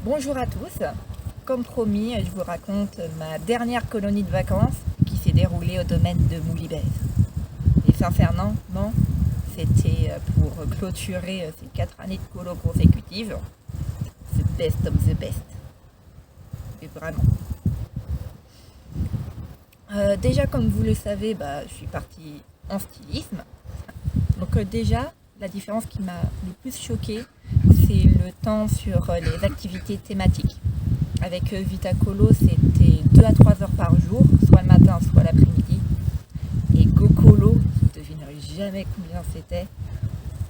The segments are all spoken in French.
Bonjour à tous, comme promis, je vous raconte ma dernière colonie de vacances qui s'est déroulée au domaine de Moulibès. Et sincèrement, non, c'était pour clôturer ces 4 années de colo consécutives, the best of the best. Et vraiment. Déjà, comme vous le savez, je suis partie en stylisme. Donc déjà, la différence qui m'a le plus choquée, c'est le temps sur les activités thématiques. Avec Vitacolo, c'était 2 à 3 heures par jour, soit le matin, soit l'après-midi. Et GoColo, vous ne devinerez jamais combien c'était.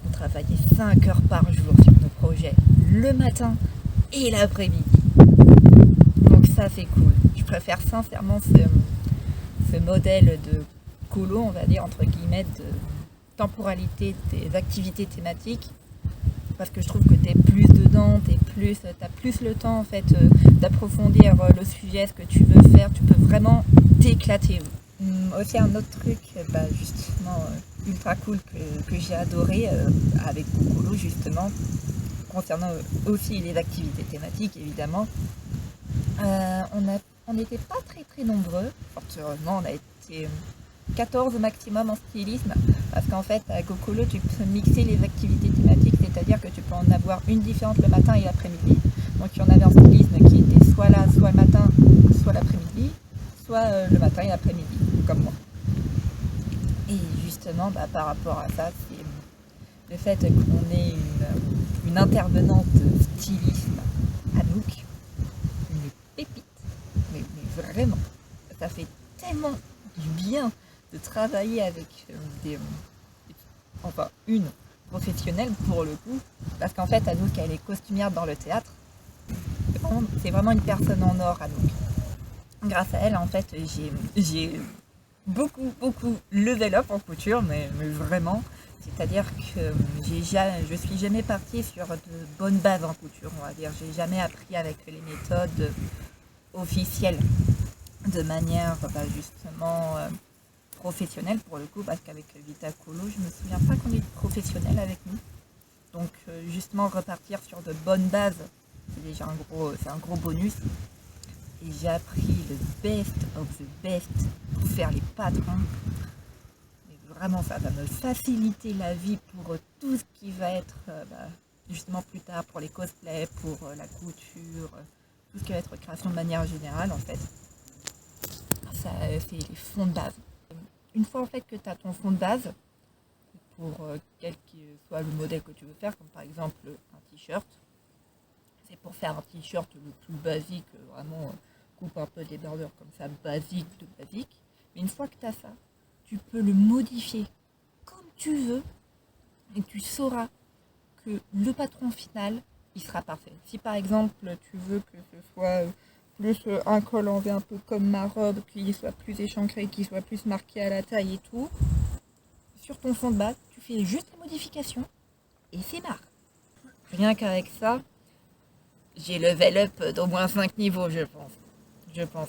On travaillait 5 heures par jour sur nos projets, le matin et l'après-midi. Donc ça, c'est cool. Je préfère sincèrement ce modèle de colo, on va dire, entre guillemets, de temporalité des activités thématiques, parce que je trouve que tu es plus dedans, tu as plus le temps en fait d'approfondir le sujet, ce que tu veux faire, tu peux vraiment t'éclater. Aussi un autre truc justement ultra cool que j'ai adoré avec Bocolo justement, concernant aussi les activités thématiques évidemment, on n'était pas très nombreux, fort heureusement on a été 14 maximum en stylisme, parce qu'en fait à GoColo tu peux mixer les activités thématiques, c'est-à-dire que tu peux en avoir une différente le matin et l'après-midi. Donc il y en avait en stylisme qui était soit là, soit le matin, soit l'après-midi, soit le matin et l'après-midi, comme moi. Et justement par rapport à ça, c'est le fait qu'on ait une intervenante stylisme, Anouk, une pépite, mais vraiment, ça fait tellement du bien de travailler avec une professionnelle pour le coup, parce qu'en fait Anouk elle est costumière dans le théâtre, c'est vraiment une personne en or Anouk. Grâce à elle en fait j'ai beaucoup level up en couture, mais vraiment, c'est-à-dire que je suis jamais partie sur de bonnes bases en couture, on va dire, j'ai jamais appris avec les méthodes officielles de manière justement professionnelle pour le coup, parce qu'avec Vitacolo, je me souviens pas qu'on est professionnel avec nous. Donc justement repartir sur de bonnes bases, c'est déjà un gros bonus. Et j'ai appris le best of the best pour faire les patrons. Et vraiment ça va me faciliter la vie pour tout ce qui va être justement plus tard pour les cosplays, pour la couture, tout ce qui va être création de manière générale en fait. Ça c'est les fonds de base. Une fois en fait que tu as ton fond de base, pour quel que soit le modèle que tu veux faire, comme par exemple un t-shirt, c'est pour faire un t-shirt le plus basique, vraiment coupe un peu des bordures comme ça, basique de basique. Mais une fois que tu as ça, tu peux le modifier comme tu veux et tu sauras que le patron final, il sera parfait. Si par exemple tu veux que ce soit plus un col en V un peu comme ma robe, qu'il soit plus échancré, qu'il soit plus marqué à la taille et tout, sur ton fond de base, tu fais juste les modifications et c'est marre. Rien qu'avec ça, j'ai level up d'au moins 5 niveaux, je pense.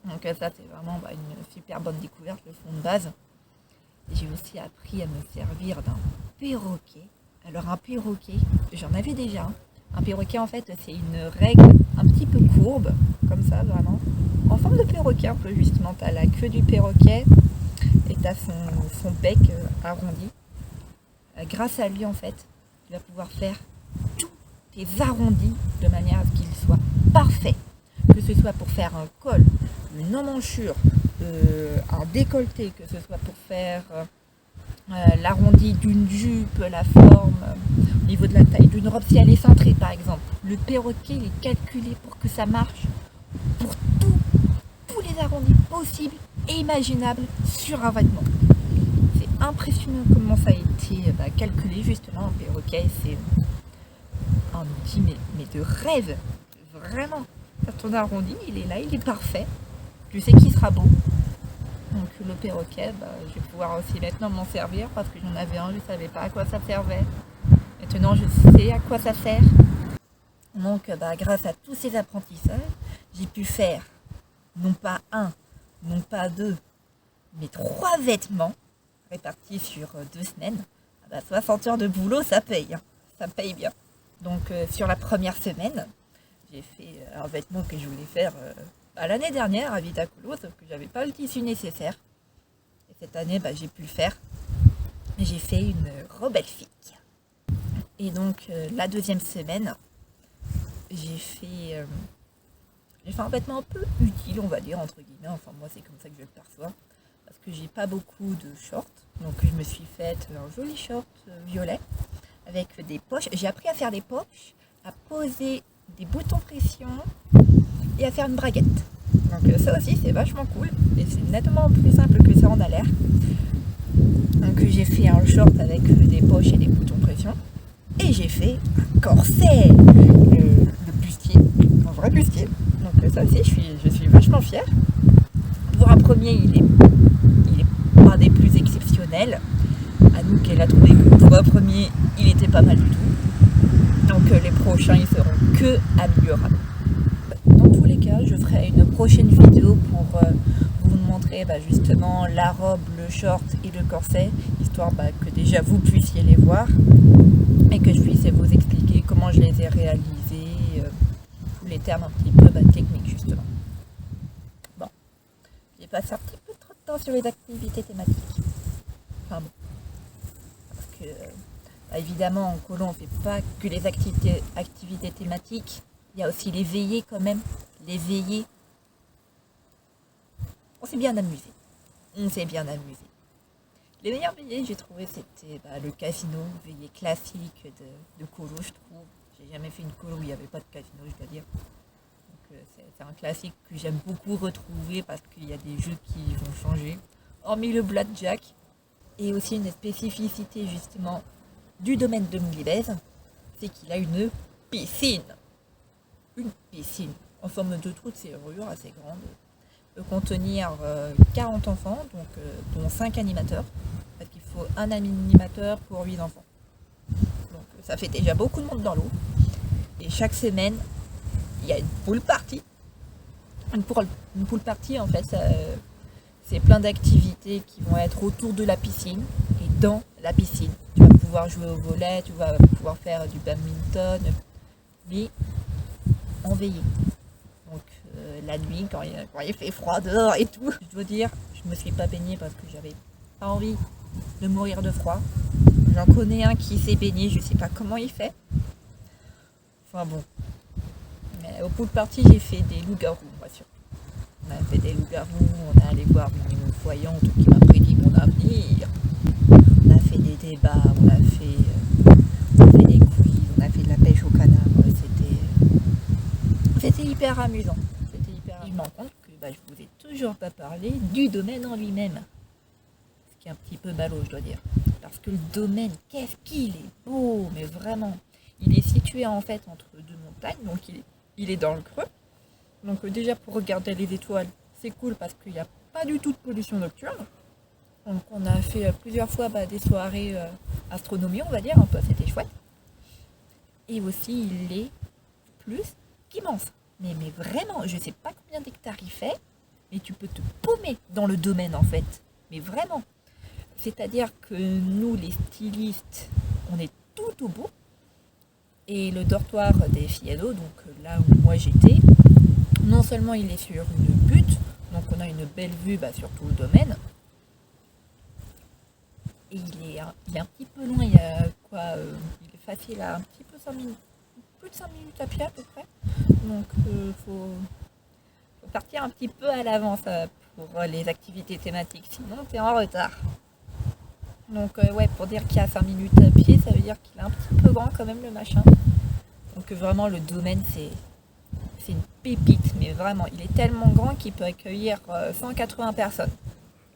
Donc ça, c'est vraiment une super bonne découverte, le fond de base. J'ai aussi appris à me servir d'un perroquet. Alors un perroquet, j'en avais déjà un. Un perroquet, en fait, c'est une règle un petit peu courbe, comme ça, vraiment. En forme de perroquet, un peu justement. T'as la queue du perroquet et t'as son bec arrondi. Grâce à lui, en fait, tu vas pouvoir faire tous tes arrondis de manière à ce qu'ils soient parfaits. Que ce soit pour faire un col, une emmanchure, un décolleté, que ce soit pour faire l'arrondi d'une jupe, la forme au niveau de la taille d'une robe si elle est cintrée par exemple. Le perroquet il est calculé pour que ça marche pour tous les arrondis possibles et imaginables sur un vêtement. C'est impressionnant comment ça a été calculé justement. Un perroquet c'est un outil mais de rêve, vraiment. Quand ton arrondi il est là, il est parfait, tu sais qu'il sera beau. Donc le perroquet, je vais pouvoir aussi maintenant m'en servir parce que j'en avais un, je ne savais pas à quoi ça servait. Maintenant je sais à quoi ça sert. Donc grâce à tous ces apprentissages, j'ai pu faire non pas un, non pas deux, mais 3 vêtements répartis sur 2 semaines. 60 heures de boulot, ça paye. Ça paye bien. Donc sur la première semaine, j'ai fait un vêtement que je voulais faire l'année dernière à Vitacolo, sauf que j'avais pas le tissu nécessaire. Et cette année, j'ai pu le faire. J'ai fait une robe elfique. Et donc la deuxième semaine, j'ai fait un vêtement un peu utile, on va dire, entre guillemets. Enfin, moi, c'est comme ça que je le perçois. Parce que j'ai pas beaucoup de shorts. Donc, je me suis faite un joli short violet avec des poches. J'ai appris à faire des poches, à poser des boutons pression et à faire une braguette. Donc, ça aussi, c'est vachement cool. Et c'est nettement plus simple que ça en a l'air. Donc, j'ai fait un short avec des poches et des boutons pression. Et j'ai fait un corset, le bustier, un vrai bustier. Donc ça aussi, je suis vachement fière. Pour un premier, il est pas des plus exceptionnels. Anouk, elle a trouvé que pour un premier, il était pas mal du tout. Donc les prochains, ils seront que améliorables. Dans tous les cas, je ferai une prochaine vidéo pour vous montrer justement la robe, le short et le corset, histoire que déjà vous puissiez les voir et que je puisse vous expliquer comment je les ai réalisés, tous les termes un petit peu techniques justement. Bon, j'ai passé un petit peu trop de temps sur les activités thématiques. Enfin bon, parce que évidemment en colo on ne fait pas que les activités thématiques, il y a aussi les veillées quand même, les veillées. On s'est bien amusé. Les meilleures veillées, j'ai trouvé, c'était le casino, veillée classique de colo, je trouve. J'ai jamais fait une colo où il n'y avait pas de casino, je dois dire. Donc c'est un classique que j'aime beaucoup retrouver parce qu'il y a des jeux qui vont changer. Hormis le blackjack, et aussi une spécificité justement du domaine de Milibez, c'est qu'il a une piscine. Une piscine en forme de trou de serrure assez grande. Peut contenir 40 enfants, donc, dont 5 animateurs, parce qu'il faut un animateur pour 8 enfants. Donc ça fait déjà beaucoup de monde dans l'eau. Et chaque semaine, il y a une pool party. Une pool party, en fait, c'est plein d'activités qui vont être autour de la piscine et dans la piscine. Tu vas pouvoir jouer au volley, tu vas pouvoir faire du badminton, mais en veillée. Donc la nuit, quand il fait froid dehors et tout, je dois dire, je me suis pas baignée parce que j'avais pas envie de mourir de froid. J'en connais un qui s'est baigné, je sais pas comment il fait. Enfin bon. Mais au pool party, j'ai fait des loups-garous, moi surtout. On a fait des loups-garous, on est allé voir une voyante qui m'a prédit mon avenir. On a fait des débats, on a fait des quiz, on a fait de la pêche au canard. C'était hyper amusant. Je me rends compte que je vous ai toujours pas parlé du domaine en lui-même. Ce qui est un petit peu ballot, je dois dire. Parce que le domaine, qu'est-ce qu'il est beau, mais vraiment. Il est situé en fait entre deux montagnes, donc il est dans le creux. Donc déjà pour regarder les étoiles, c'est cool parce qu'il n'y a pas du tout de pollution nocturne. Donc on a fait plusieurs fois des soirées astronomie, on va dire, un peu, c'était chouette. Et aussi il est plus qu'immense. Mais vraiment, je sais pas combien d'hectares il fait, mais tu peux te paumer dans le domaine en fait. Mais vraiment. C'est-à-dire que nous, les stylistes, on est tout au bout. Et le dortoir des filles ados, donc là où moi j'étais, non seulement il est sur une butte, donc on a une belle vue sur tout le domaine, et il est un petit peu loin, il y a quoi, il est facile à un petit peu 5 minutes, plus de 5 minutes à pied à peu près, donc faut partir un petit peu à l'avance pour les activités thématiques, sinon t'es en retard. Donc ouais, pour dire qu'il y a 5 minutes à pied, ça veut dire qu'il est un petit peu grand quand même le machin. Donc vraiment le domaine c'est une pépite, mais vraiment il est tellement grand qu'il peut accueillir 180 personnes.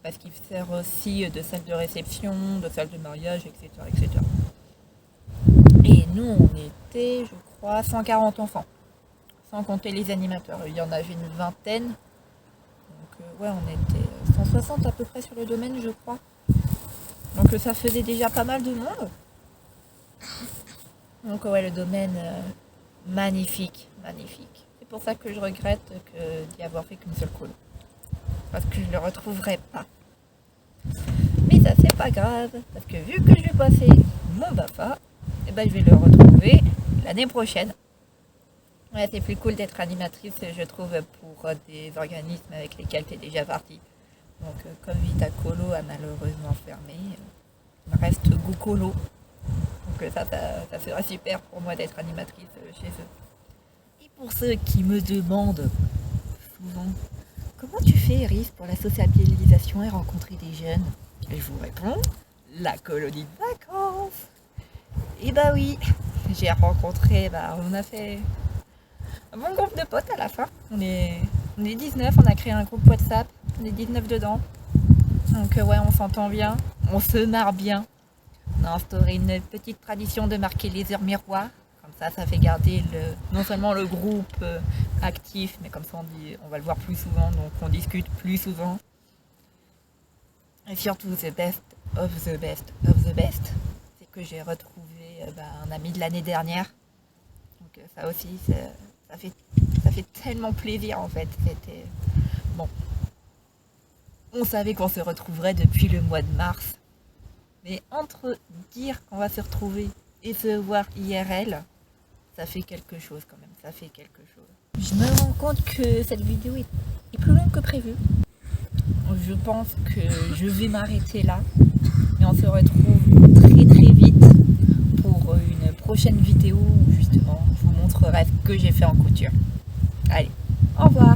Parce qu'il sert aussi de salle de réception, de salle de mariage, etc. etc. Et nous on était, je crois, 140 enfants. Sans compter les animateurs. Il y en avait une vingtaine. Donc ouais, on était 160 à peu près sur le domaine, je crois. Donc ça faisait déjà pas mal de monde. Donc ouais, le domaine, magnifique. C'est pour ça que je regrette d'y avoir fait qu'une seule colo. Parce que je ne le retrouverai pas. Mais ça c'est pas grave. Parce que vu que je vais passer mon BAFA, je vais le retrouver l'année prochaine. Ouais, c'est plus cool d'être animatrice, je trouve, pour des organismes avec lesquels tu es déjà parti. Donc, comme Vita Colo a malheureusement fermé, il reste Goucolo. Donc, ça serait super pour moi d'être animatrice chez eux. Et pour ceux qui me demandent souvent comment tu fais, Iris, pour la sociabilisation et rencontrer des jeunes, et je vous réponds la colonie de vacances. Et bah oui, j'ai rencontré, on a fait un bon groupe de potes à la fin. On est 19, on a créé un groupe WhatsApp, on est 19 dedans. Donc ouais, on s'entend bien, on se marre bien. On a instauré une petite tradition de marquer les heures miroirs. Comme ça fait garder non seulement le groupe actif, mais comme ça on va le voir plus souvent, donc on discute plus souvent. Et surtout, the best of the best of the best, c'est que j'ai retrouvé un ami de l'année dernière. Donc ça aussi, ça fait tellement plaisir en fait. C'était bon. On savait qu'on se retrouverait depuis le mois de mars. Mais entre dire qu'on va se retrouver et se voir IRL, ça fait quelque chose quand même, ça fait quelque chose. Je me rends compte que cette vidéo est plus longue que prévu. Je pense que je vais m'arrêter là. Et on se retrouve très très vite pour une prochaine vidéo où justement je vous montrerai ce que j'ai fait en couture. Allez, au revoir!